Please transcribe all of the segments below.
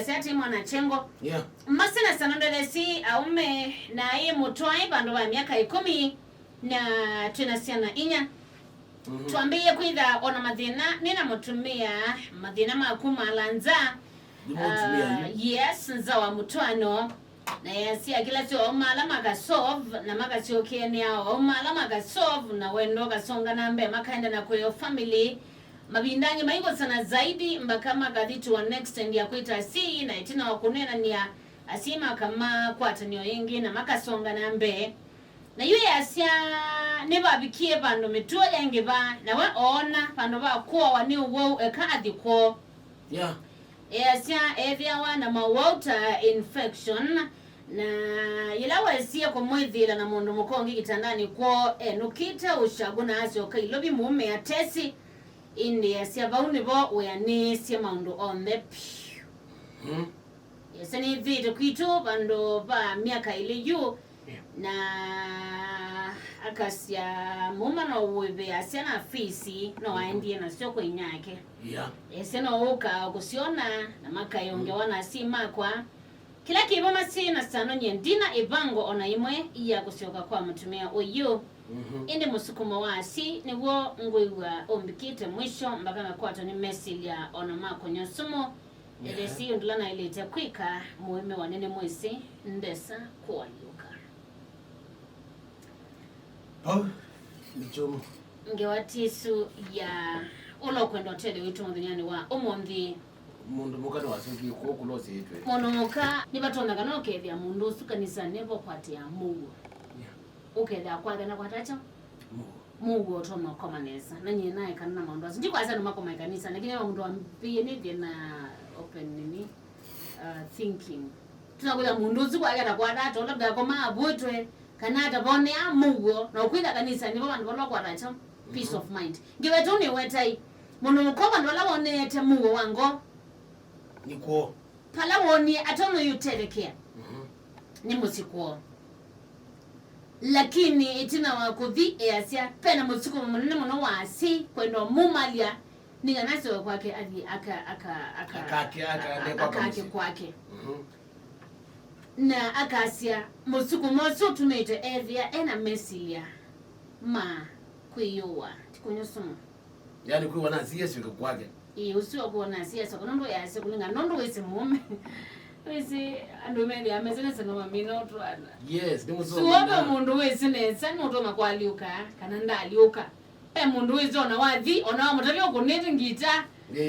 Sati mwana chengo. Yeah. Masina sanondele si aume na iye mutwai bando wa miaka 10 na tunasiana inya. Tuambie kwitha ona mathina nina mutumia mathina makuma lanza. Yes, nza wa mutwano. Na yasi akila si omala magasolve na magasio kenya omala magasolve na wendo gasonga nambe makaenda na kwa family. Mabindanyi maingo sana zaidi mbaka magathitu wa next end ya kuita si na itina wakunena niya asima kama kwa tanyo yengi na makasonga nambe na yue asia neba bikie bando metuwa yangi ba na we ona bando ba kuwa wani uwau eka adhiko yeah asia evya wana mowau infection na ilawa esia kwa mwithila na mundu mukongi kitandani kwa nukita ushaguna asio kai lobi muume ya tesi India sia baunibo weyani sia maundu onde yesani vitu kitu bando ba miaka ile yu na akasia muma no webe asia na fisi no waendie na sio kwa inyake yeseno uka kusiona na maka yonge wana si makwa kila kibo masi na sano nyendina ibango ona imwe iya kusioka kwa mtumia oyu indi musukumo wasi niwo ngwiwa ombikite mwisho mpaka makwata ni message ya ona mako nyosumo elesi undulana ilete kwika muime wanene mwesi ndesa kuwayuka michomo ngewatisu ya ulo kwenda hoteli witu mdhinyani wa umondhi mundu mukano wasoki kukulose etwe mono muka nibatonda kanoke vya mundu sukanisa nebo kwate ya Mungu ukeda kwatha na kwatacho Mungu otoma komanesa nanye naye kanana maundu aso ndiko asa nomako kanisa lakini wa mundu ampie ni na open nini thinking tunakuja mundu usiku agera kwatacho labda koma abutwe kanata bone ya Mungu na ukwida kanisa nibo bandu balwa kwatacho peace of mind ngiwe tuni wetai mundu mukoma ndola wonete Mungu wango niko pala woni atono yutelekea ni musikuo lakini itina wakuthi easia pena musiku munene muno wasi kwendo mumalia ninganasi kwake adi aka kwake na akasia musiku moso tumeite evia ena mesilia ma kuiyowa tikunyosumo yani kuiwa na siyesu kwake usiwa kuona siyesu konondo yase kulinga nondo wese muume wese andomeli amezene sana minoto ana yes ndimuso suwa mundu wese nesa noto makwaliuka kana ndaliuka mundu wese ona wathi ona mutavyo kunete ngita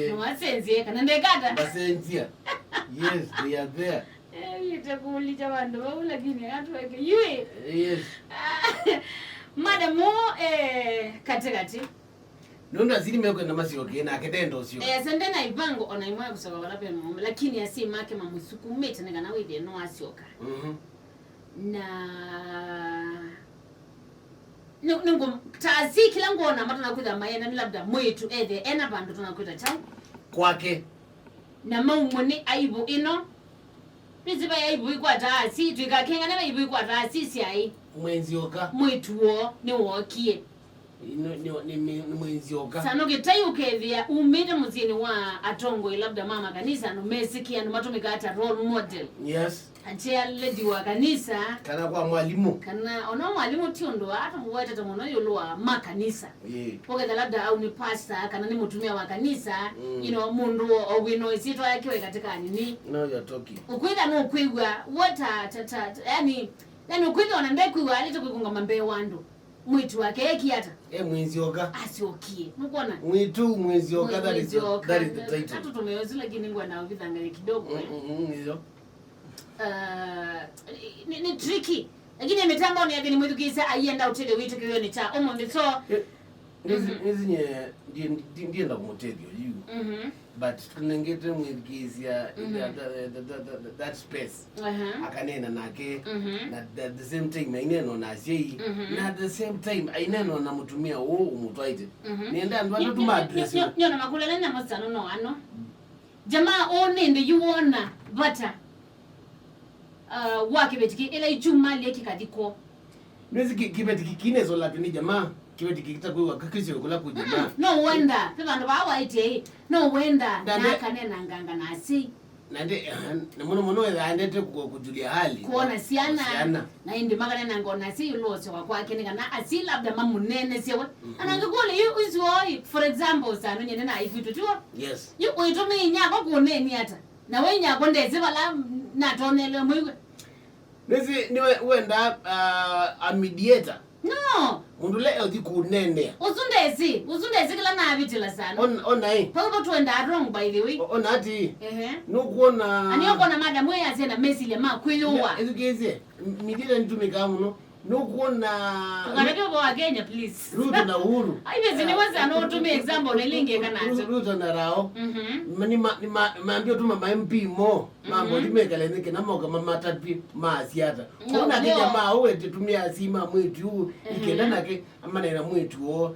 no wasenzie kana ndekata basentia yes they are there itakuli cha bandu bau lakini atweke yue yes madamu katikati Nunda zili meko na masio kena aketendo sio. Sende na ibango ona imwa kusoka wala pe mume lakini asi make mamusuku mete nga nawe de no asioka. Na ningo tazi kila ngona mata nakuza mayena labda mwetu ena bandu tunakuza cha kwake. Na maumuni aibu ino. Biziba aibu ikwata asi twikakenga na aibu ikwata asi si ai. Mwenzi oka. Mwetu wo ni wokie. Ni mwenzi oka sano gitayu kevia umide muzini wa atongo labda mama kanisa no mesiki anu matumika ata role model yes atia lady wa kanisa kana kwa mwalimu kana ono mwalimu tiondo ata muweta tamono yolwa makanisa poke labda au ni pastor kana ni mutumia wa kanisa you know mundu owino isito yake katika nini now you are talking ukwida no kwigwa wata yani ukwida ona ndekwiwa alito kwikunga mambe wandu mwitu wake ekiata mwenzi oka asiokie nukuona mwitu mwenzi oka that is the title tatu tumeweza lakini ngwa na vidanganya kidogo hizo ni tricky lakini mitambo ni yageni mwitu kisa aienda utele witu kiyo ni cha omonde so nizinye ndienda kumotebyo you but tunengete mwidikizia that space akanena nake na at the same time aineno na sei na at the same time aineno na mutumia umutwaite nienda ndo atuma address nyona makulele na masano no ano jamaa onende yuona bata wakibetiki ila ijumali ekikadiko nezi kibetiki kinezo lakini jamaa kiwe tikikita kwa kakrisyo kula kujana no wonder pe bantu bawaite no wonder na kanena nganga nasi nande muno andete kujulia hali kuona siana na indi magana nangona si lose kwa kwake kana asi labda mamunene siwe anangekole you is why for example sana nyene na ifitu tu yes you uitumi inyako kuneni hata na we nyako ndeze bala natonele mwe nesi niwe wenda a mediator no mundu le odi kunene uzundezi kila na abitila sana onai pako tuenda wrong by the way onati no kuona aniyo kona madam we azenda mesile makwiyuwa ezukeze mediator nitumika muno no kuona ngarabe bo Kenya please Ruto na Uhuru aibe ziniweza no tume example nelinge kanazo Ruto na Rao mani maambio tu mama MP mo mambo limekale nike na moga mama tatu maasiata kuna kile mawe tutumia asima mwetu ikenda nake amanena mwetu o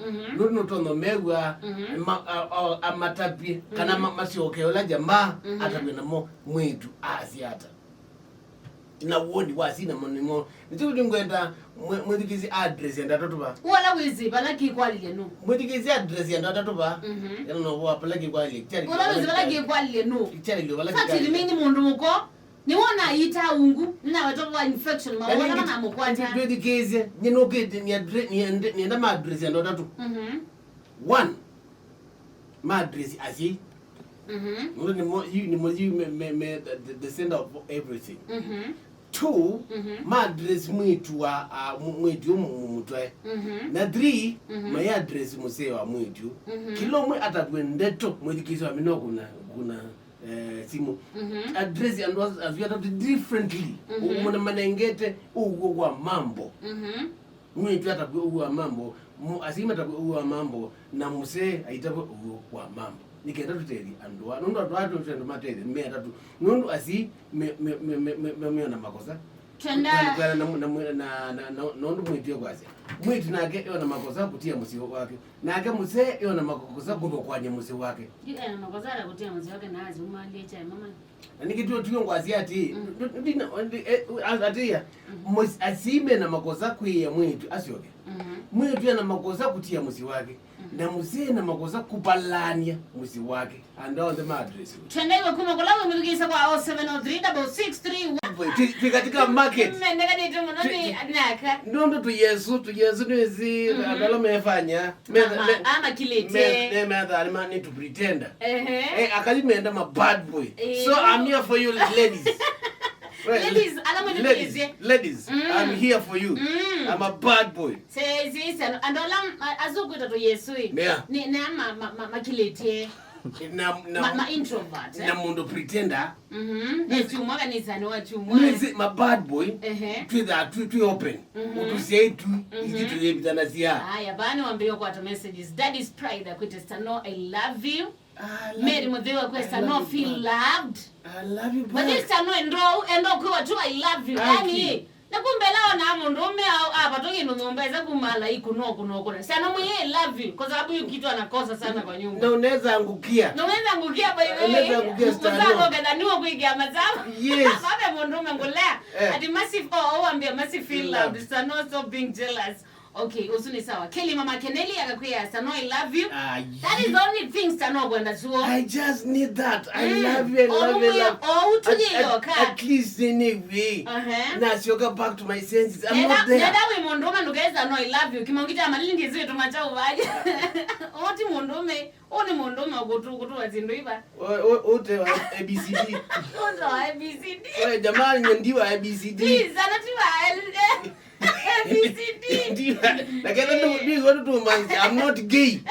no tono megwa amatapi kana masiokeola jamaa atabena mo mwetu asiata na wodi wasina monimo nituti ngwenda mwedikizi address ya ndatoba wala wizi balaki kwalile no mwedikizi address ya ndatoba yana no wa balaki kwalile wala wizi balaki kwalile no kichali lo balaki fati limini mundu muko ni wona ita ungu na watoto infection ma wala na mukwanja mwedikizi nyino gete ni address ni nda ma address ya ndatoba one ma address asi you the sender of everything two my address mwetu wa mwetu mutwe na three my address musewa mwetu kilo mwe atabwendeto mwedikizo amino kuna simu address and was as we are differently umona manengete ugo kwa mambo mwetu atabwa mambo asima atabwa mambo na muse aitabo ugo kwa mambo nikenda tuteli andwa nondo atwatu tutendo mateli me atatu nondo asi me na makosa twenda na nondo mwitio kwase mwiti nake yona makosa kutia musio wake nake muse yona makosa kubokwanya musio wake yona makosa ala kutia musio wake na azi umali cha mama nikitio tuyo ngwazi ati atia asime na makosa kuya mwitu asioke mwitu yana makosa kutia musio wake na musee na makosa kupalania musi wake and all the address twendaiwe kuma kulawe mlugisa kwa 07036631 katika market mendeka ni tumo noni naka ndondo tu Yesu nezi adalo mefanya ama kilete me adalo need to pretend akali meenda ma bad boy so I'm here for you ladies ladies I'm here for you I'm a bad boy says andola azukuta to Yesu ni na makilete ma introvert na mundo pretender chumwa kanisa ni wachumwa ma bad boy to open utusei tu ikitu yebitana sia haya bani waambie kwa to messages daddy's pride akwitesta no I love you Mary Muthewa kwesta no feel loved I love you but this time no endo kwa tu I love you yani na kumbela na mundu ume apa toki ndombeza kumala ikuno sana mwe love you kwa sababu hiyo kitu anakosa sana kwa nyumba na unaweza angukia by the way unaweza kadaniwa kuigia mazao yes baba mundu ume ngolea ati massive ambia massive feel loved sana so being jealous. Okay, usuni sawa. Kelly mama Keneli akakuya Sano I love you. That is the only thing Sano kwenda chuo. I just need that. I love you. Oh, at least anyway. Na sioka back to my senses. I'm not there. Nenda we mondume ndugeza Sano I love you. Kimongita amalingi ziwe tumacha uvaje. Oti mondume, oni mondume kutu wazindu iba. Ote wa ABCD. Ote wa ABCD. Oye jamani nyendiwa ABCD. Please, anatiwa ABCD. Like I don't know to man. I'm not gay.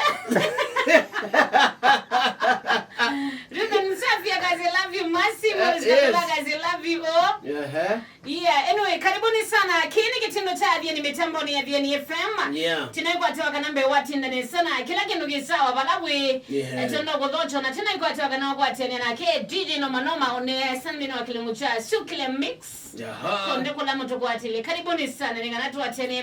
Ruben Safia guys, I love you massive. Guys, I love you all. Yeah, anyway, karibuni sana. Kini kitindo cha Athiani mitambo ni Athiani FM. Yeah. Tinaikuwa toka nambe wati ndani sana. Kila kindu kisawa balabwe. Tendo godocho na tinaikuwa toka na kwa Athiani na ke DJ noma one sanmi na kile mucha sukile mix. Yeah. Konde kula mtu kwa Athiani. Karibuni sana. Ninganatu Athiani.